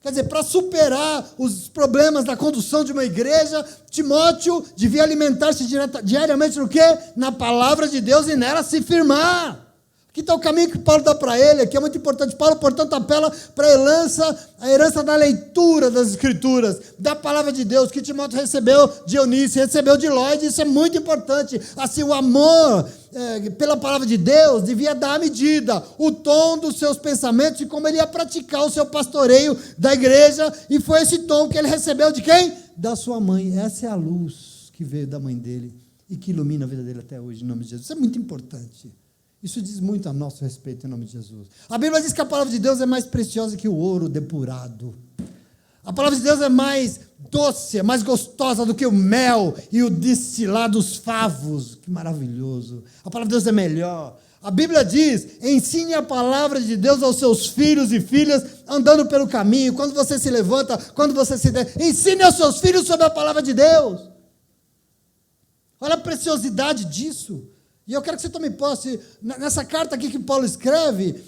Quer dizer, para superar os problemas da condução de uma igreja, Timóteo devia alimentar-se diariamente no quê? Na palavra de Deus e nela se firmar. Aqui está o caminho que Paulo dá para ele, que é muito importante. Paulo, portanto, apela para a herança da leitura das Escrituras, da palavra de Deus, que Timóteo recebeu de Eunice, recebeu de Lloyd, isso é muito importante. Assim, o amor pela palavra de Deus devia dar a medida, o tom dos seus pensamentos e como ele ia praticar o seu pastoreio da igreja, e foi esse tom que ele recebeu de quem? Da sua mãe. Essa é a luz que veio da mãe dele e que ilumina a vida dele até hoje, em nome de Jesus. Isso é muito importante. Isso diz muito a nosso respeito, em nome de Jesus. A Bíblia diz que a palavra de Deus é mais preciosa que o ouro depurado. A palavra de Deus é mais doce, é mais gostosa do que o mel e o destilar dos favos. Que maravilhoso. A palavra de Deus é melhor. A Bíblia diz, ensine a palavra de Deus aos seus filhos e filhas, andando pelo caminho, quando você se levanta, quando você se... Ensine aos seus filhos sobre a palavra de Deus. Olha a preciosidade disso. E eu quero que você tome posse, nessa carta aqui que Paulo escreve,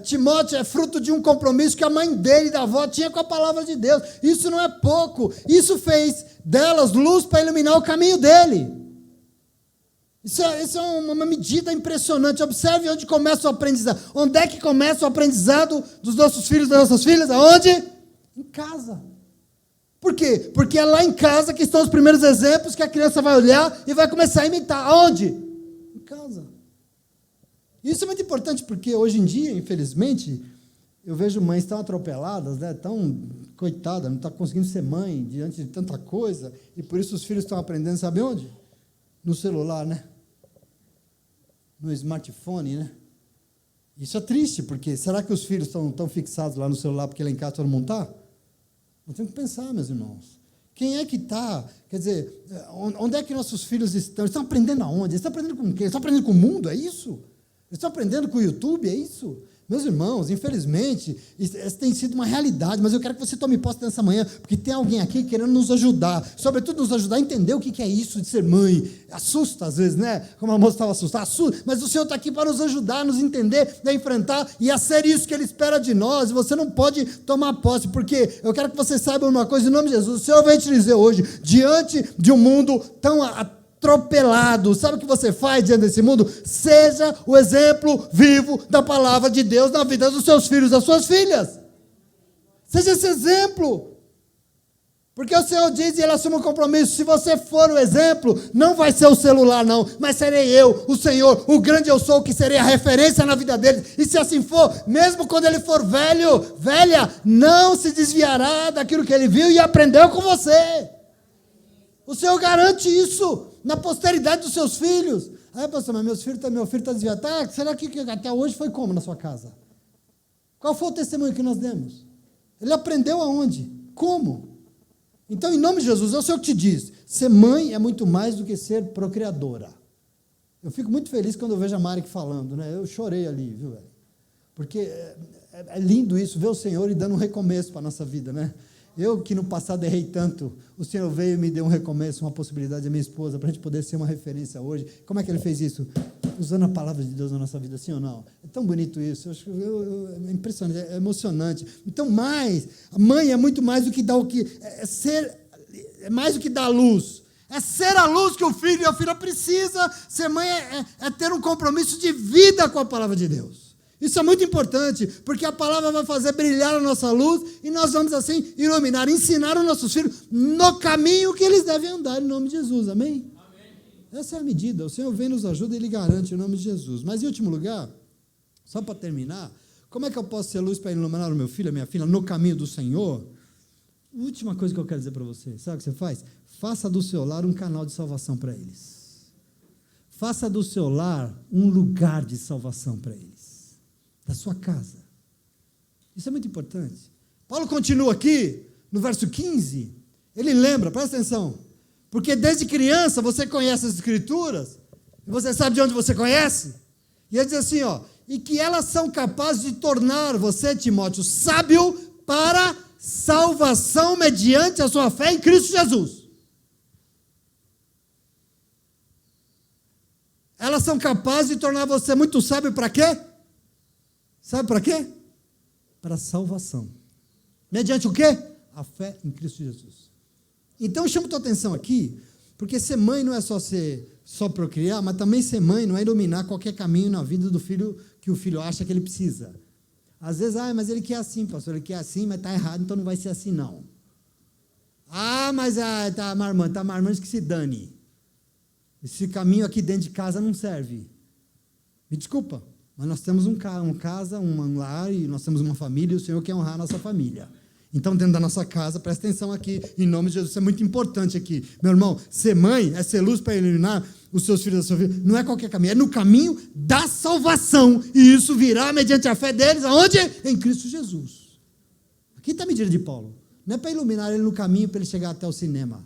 Timóteo é fruto de um compromisso que a mãe dele e da avó tinha com a palavra de Deus. Isso não é pouco, isso fez delas luz para iluminar o caminho dele. Isso é uma medida impressionante. Observe onde começa o aprendizado. Onde é que começa o aprendizado dos nossos filhos e das nossas filhas? Aonde? Em casa. Por quê? Porque é lá em casa que estão os primeiros exemplos que a criança vai olhar e vai começar a imitar. Aonde? Casa. Isso é muito importante porque hoje em dia, infelizmente, eu vejo mães tão atropeladas, né, tão coitada, não está conseguindo ser mãe diante de tanta coisa, e por isso os filhos estão aprendendo, sabe onde? No celular, né? No smartphone, né? Isso é triste, porque será que os filhos estão tão fixados lá no celular porque lá em casa todo mundo está? Nós temos que pensar, meus irmãos. Quem é que está? Quer dizer, onde é que nossos filhos estão? Eles estão aprendendo aonde? Eles estão aprendendo com quem? Eles estão aprendendo com o mundo? É isso? Eles estão aprendendo com o YouTube? É isso? Meus irmãos, infelizmente, essa tem sido uma realidade, mas eu quero que você tome posse nessa manhã, porque tem alguém aqui querendo nos ajudar, sobretudo nos ajudar a entender o que é isso de ser mãe. Assusta às vezes, né? Como a moça estava assustada, assusta, mas o Senhor está aqui para nos ajudar, a nos entender, a enfrentar e a ser isso que Ele espera de nós, e você não pode tomar posse, porque eu quero que você saiba uma coisa, em nome de Jesus, o Senhor vem te dizer hoje, diante de um mundo tão atropelado, sabe o que você faz diante desse mundo? Seja o exemplo vivo da palavra de Deus na vida dos seus filhos, das suas filhas. Seja esse exemplo. Porque o Senhor diz e Ele assume um compromisso, se você for o exemplo, não vai ser o celular não, mas serei eu, o Senhor, o grande eu sou, que serei a referência na vida dele. E se assim for, mesmo quando ele for velho, velha, não se desviará daquilo que ele viu e aprendeu com você. O Senhor garante isso na posteridade dos seus filhos. Ah, pastor, mas meu filho está desviado. Tá, será que até hoje foi como na sua casa? Qual foi o testemunho que nós demos? Ele aprendeu aonde? Como? Então, em nome de Jesus, é o Senhor que te diz, ser mãe é muito mais do que ser procriadora. Eu fico muito feliz quando eu vejo a Mari falando, né? Eu chorei ali, viu, velho? Porque é lindo isso, ver o Senhor e dando um recomeço para a nossa vida, né? Eu que no passado errei tanto, o Senhor veio e me deu um recomeço, uma possibilidade, a minha esposa, para a gente poder ser uma referência hoje. Como é que Ele fez isso? Usando a palavra de Deus na nossa vida, sim ou não? É tão bonito isso, é impressionante, é emocionante. Então, a mãe é muito mais do que dar é mais do que dar a luz. É ser a luz que o filho e a filha precisa. Ser mãe é ter um compromisso de vida com a palavra de Deus. Isso é muito importante, porque a palavra vai fazer brilhar a nossa luz e nós vamos assim iluminar, ensinar os nossos filhos no caminho que eles devem andar, em nome de Jesus, amém? Essa é a medida, o Senhor vem nos ajuda e Ele garante em nome de Jesus. Mas em último lugar, só para terminar, como é que eu posso ser luz para iluminar o meu filho, a minha filha, no caminho do Senhor? Última coisa que eu quero dizer para você, sabe o que você faz? Faça do seu lar um canal de salvação para eles. Faça do seu lar um lugar de salvação para eles. Da sua casa. Isso é muito importante. Paulo continua aqui, no verso 15, ele lembra, presta atenção, porque desde criança você conhece as Escrituras, e você sabe de onde você conhece, e ele diz assim, e que elas são capazes de tornar você, Timóteo, sábio para salvação mediante a sua fé em Cristo Jesus. Elas são capazes de tornar você muito sábio para quê? Sabe para quê? Para salvação. Mediante o quê? A fé em Cristo Jesus. Então, eu chamo a tua atenção aqui, Porque ser mãe não é só procriar, mas também ser mãe não é iluminar qualquer caminho na vida do filho que o filho acha que ele precisa. Às vezes, mas ele quer assim, pastor, ele quer assim, mas está errado, então não vai ser assim, não. Mas está marmando que se dane. Esse caminho aqui dentro de casa não serve. Me desculpa, mas nós temos um casa, um lar, e nós temos uma família, e o Senhor quer honrar a nossa família. Então, dentro da nossa casa, presta atenção aqui, em nome de Jesus, isso é muito importante aqui. Meu irmão, ser mãe é ser luz para iluminar os seus filhos da sua vida. Não é qualquer caminho, é no caminho da salvação. E isso virá mediante a fé deles, aonde? Em Cristo Jesus. Aqui está a medida de Paulo. Não é para iluminar ele no caminho para ele chegar até o cinema.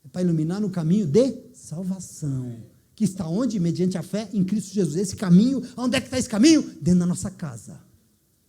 É para iluminar no caminho de salvação. Que está onde? Mediante a fé em Cristo Jesus. Esse caminho, onde é que está esse caminho? Dentro da nossa casa.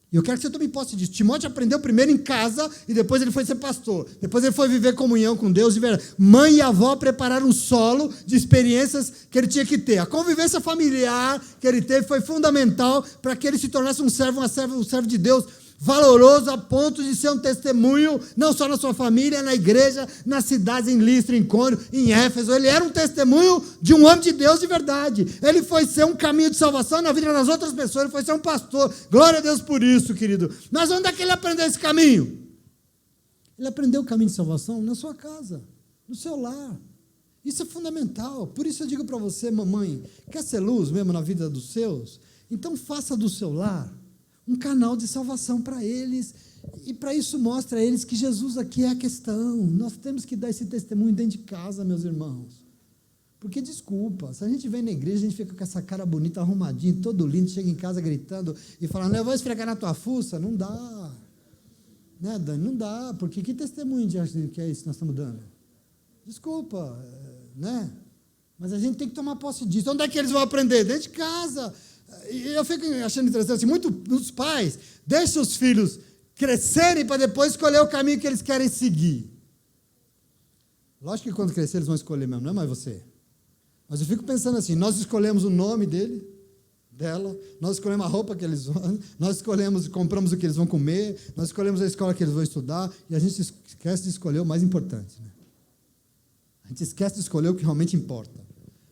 E eu quero que você tome posse disso. Timóteo aprendeu primeiro em casa e depois ele foi ser pastor. Depois ele foi viver comunhão com Deus de verdade. Mãe e avó prepararam um solo de experiências que ele tinha que ter. A convivência familiar que ele teve foi fundamental para que ele se tornasse um servo de Deus valoroso a ponto de ser um testemunho, não só na sua família, na igreja, nas cidades em Listra, em Cônio, em Éfeso. Ele era um testemunho de um homem de Deus de verdade. Ele foi ser um caminho de salvação na vida das outras pessoas, ele foi ser um pastor. Glória a Deus por isso, querido. Mas onde é que ele aprendeu esse caminho? Ele aprendeu o caminho de salvação na sua casa, no seu lar. Isso é fundamental. Por isso eu digo para você, mamãe, quer ser luz mesmo na vida dos seus? Então faça do seu lar um canal de salvação para eles, e para isso mostra a eles que Jesus aqui é a questão. Nós temos que dar esse testemunho dentro de casa, meus irmãos, porque desculpa, se a gente vem na igreja, a gente fica com essa cara bonita, arrumadinho, todo lindo, chega em casa gritando e falando, eu vou esfregar na tua fuça, não dá, né, Dani, não dá, porque que testemunho que é isso que nós estamos dando? Desculpa, né, mas a gente tem que tomar posse disso. Onde é que eles vão aprender? Dentro de casa. E eu fico achando interessante, muitos pais deixam os filhos crescerem para depois escolher o caminho que eles querem seguir. Lógico que quando crescer eles vão escolher mesmo, não é mais você. Mas eu fico pensando assim, nós escolhemos o nome dela, nós escolhemos a roupa que eles vão, nós escolhemos, compramos o que eles vão comer, nós escolhemos a escola que eles vão estudar, e a gente esquece de escolher o mais importante, né? A gente esquece de escolher o que realmente importa.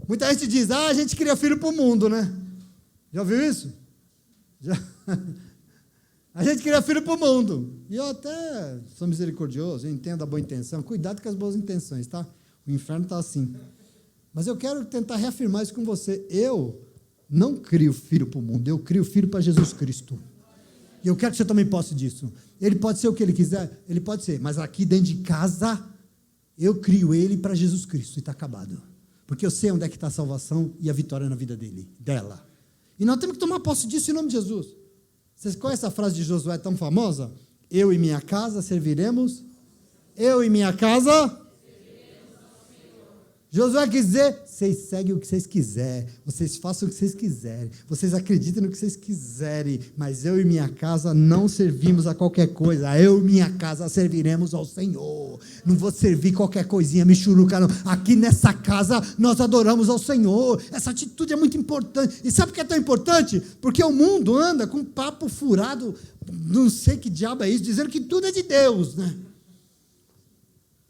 Muita gente diz, a gente cria filho para o mundo, né? Já ouviu isso? Já. A gente cria filho para o mundo. E eu até sou misericordioso, eu entendo a boa intenção. Cuidado com as boas intenções, tá? O inferno está assim. Mas eu quero tentar reafirmar isso com você. Eu não crio filho para o mundo, eu crio filho para Jesus Cristo. E eu quero que você tome posse disso. Ele pode ser o que ele quiser, ele pode ser. Mas aqui dentro de casa, eu crio ele para Jesus Cristo. E está acabado. Porque eu sei onde é que está a salvação e a vitória na vida dela. E nós temos que tomar posse disso em nome de Jesus. Vocês conhecem a frase de Josué tão famosa? Eu e minha casa serviremos. Eu e minha casa. Josué quis dizer, vocês seguem o que vocês quiserem, vocês façam o que vocês quiserem, vocês acreditem no que vocês quiserem, mas eu e minha casa não servimos a qualquer coisa, eu e minha casa serviremos ao Senhor. Não vou servir qualquer coisinha, michuruca não. Aqui nessa casa nós adoramos ao Senhor. Essa atitude é muito importante. E sabe por que é tão importante? Porque o mundo anda com um papo furado, não sei que diabo é isso, dizendo que tudo é de Deus, né?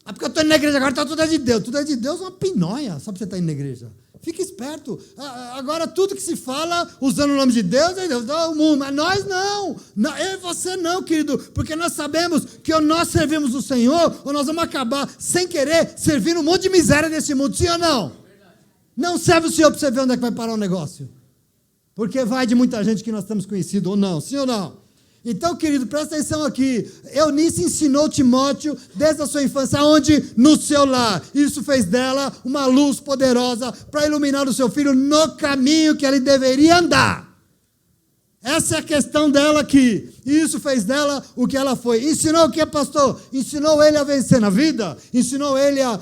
Porque eu estou indo na igreja agora, está tudo é de Deus. Tudo é de Deus é uma pinóia, só para você estar indo na igreja. Fique esperto. Agora, tudo que se fala, usando o nome de Deus, é Deus, o mundo. Mas nós não. Eu e você não, querido. Porque nós sabemos que ou nós servimos o Senhor, ou nós vamos acabar, sem querer, servindo um monte de miséria desse mundo. Sim ou não? Não serve o Senhor para você ver onde é que vai parar o negócio. Porque vai de muita gente que nós temos conhecido, ou não. Sim ou não? Então, querido, presta atenção aqui. Eunice ensinou Timóteo desde a sua infância, aonde? No seu lar. Isso fez dela uma luz poderosa para iluminar o seu filho no caminho que ele deveria andar. Essa é a questão dela aqui. E isso fez dela o que ela foi. Ensinou o que, pastor? Ensinou ele a vencer na vida? Ensinou ele a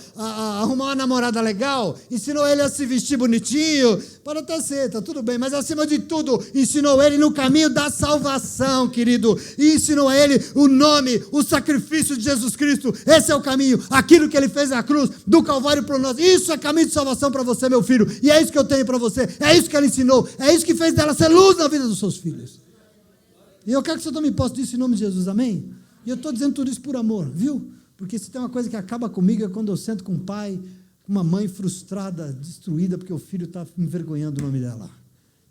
arrumar uma namorada legal? Ensinou ele a se vestir bonitinho? Pode até ser, tá tudo bem. Mas acima de tudo, ensinou ele no caminho da salvação, querido. E ensinou a ele o nome, o sacrifício de Jesus Cristo. Esse é o caminho. Aquilo que ele fez na cruz, do Calvário para nós. Isso é caminho de salvação para você, meu filho. E é isso que eu tenho para você. É isso que ela ensinou. É isso que fez dela ser luz na vida dos seus filhos. E eu quero que você tome posse disso em nome de Jesus, amém? E eu estou dizendo tudo isso por amor, viu? Porque se tem uma coisa que acaba comigo é quando eu sento com o pai, Uma mãe frustrada, destruída, porque o filho está envergonhando o nome dela.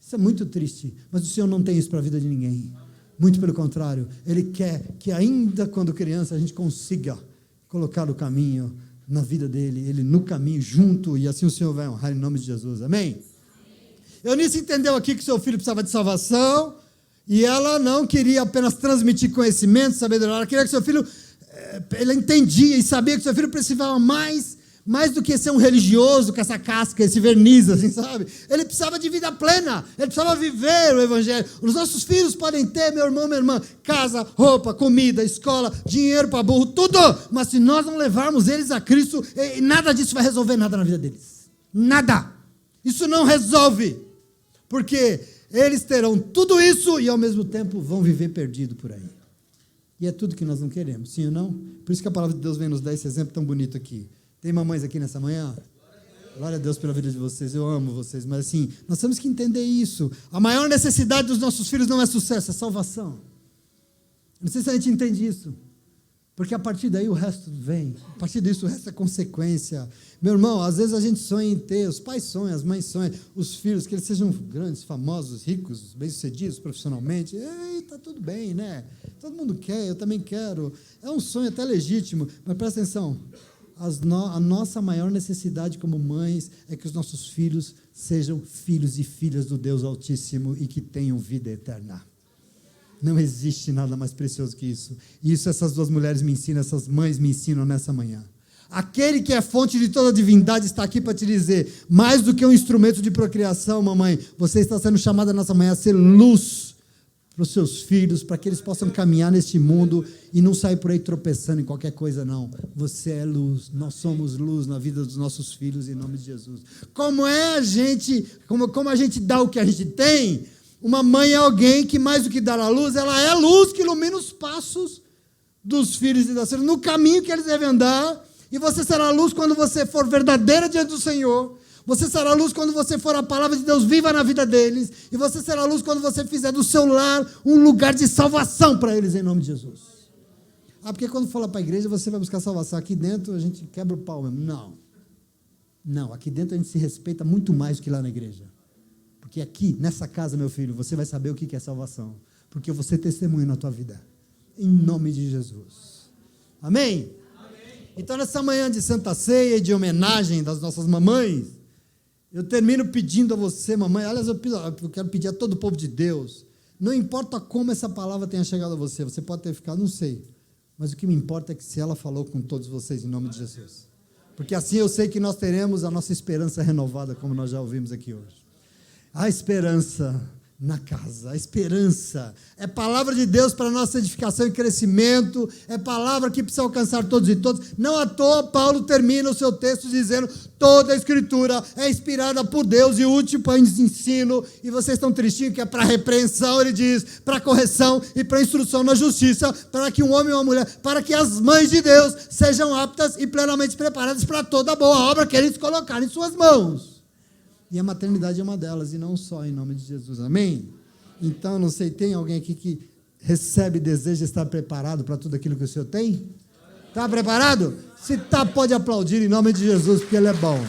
Isso é muito triste, mas o Senhor não tem isso para a vida de ninguém. Muito pelo contrário, Ele quer que ainda quando criança a gente consiga colocar o caminho na vida dele, ele no caminho junto, e assim o Senhor vai honrar em nome de Jesus, amém? Eunice entendeu aqui que seu filho precisava de salvação, e ela não queria apenas transmitir conhecimento, sabedoria, ela queria que seu filho, ela entendia e sabia que seu filho precisava mais do que ser um religioso com essa casca, esse verniz, assim, sabe? Ele precisava de vida plena, ele precisava viver o Evangelho. Os nossos filhos podem ter, meu irmão, minha irmã, casa, roupa, comida, escola, dinheiro para burro, tudo, mas se nós não levarmos eles a Cristo, nada disso vai resolver nada na vida deles. Nada. Isso não resolve, porque eles terão tudo isso e ao mesmo tempo vão viver perdido por aí. E é tudo que nós não queremos, sim ou não? Por isso que a palavra de Deus vem nos dar esse exemplo tão bonito aqui. Tem mamães aqui nessa manhã? Glória a Deus pela vida de vocês, eu amo vocês, mas assim, nós temos que entender isso. A maior necessidade dos nossos filhos não é sucesso, é salvação. Não sei se a gente entende isso, porque a partir daí o resto vem, a partir disso o resto é consequência. Meu irmão, às vezes a gente sonha em ter, os pais sonham, as mães sonham, os filhos, que eles sejam grandes, famosos, ricos, bem-sucedidos profissionalmente. Tá tudo bem, né? Todo mundo quer, eu também quero. É um sonho até legítimo, mas presta atenção. A nossa maior necessidade como mães é que os nossos filhos sejam filhos e filhas do Deus Altíssimo e que tenham vida eterna. Não existe nada mais precioso que isso. E isso essas duas mulheres me ensinam, essas mães me ensinam nessa manhã. Aquele que é fonte de toda a divindade está aqui para te dizer, mais do que um instrumento de procriação, mamãe, você está sendo chamada nessa manhã a ser luz para os seus filhos, para que eles possam caminhar neste mundo e não sair por aí tropeçando em qualquer coisa, não. Você é luz, nós somos luz na vida dos nossos filhos, em nome de Jesus. Como a gente dá o que a gente tem, uma mãe é alguém que, mais do que dar a luz, ela é a luz que ilumina os passos dos filhos e das filhas, no caminho que eles devem andar, e você será a luz quando você for verdadeira diante do Senhor. Você será a luz quando você for a palavra de Deus viva na vida deles. E você será a luz quando você fizer do seu lar um lugar de salvação para eles, em nome de Jesus. Porque quando for lá para a igreja, você vai buscar salvação. Aqui dentro a gente quebra o pau mesmo. Não, aqui dentro a gente se respeita muito mais do que lá na igreja. Porque aqui, nessa casa, meu filho, você vai saber o que é salvação. Porque você testemunha na tua vida. Em nome de Jesus. Amém? Então, nessa manhã de Santa Ceia e de homenagem das nossas mamães, eu termino pedindo a você, mamãe, aliás, eu quero pedir a todo o povo de Deus, não importa como essa palavra tenha chegado a você, você pode ter ficado, não sei, mas o que me importa é que se ela falou com todos vocês, em nome de Jesus, porque assim eu sei que nós teremos a nossa esperança renovada, como nós já ouvimos aqui hoje. A esperança na casa, a esperança, é palavra de Deus para nossa edificação e crescimento, é palavra que precisa alcançar todos e todas. Não à toa Paulo termina o seu texto dizendo, toda a escritura é inspirada por Deus e útil para ensino, e vocês estão tristinhos que é para repreensão, ele diz, para correção e para instrução na justiça, para que um homem e uma mulher, para que as mães de Deus sejam aptas e plenamente preparadas para toda boa obra que eles colocarem em suas mãos. E a maternidade é uma delas, e não só, em nome de Jesus, amém? Então, não sei, tem alguém aqui que recebe e deseja estar preparado para tudo aquilo que o Senhor tem? Está preparado? Se está, pode aplaudir em nome de Jesus, porque Ele é bom.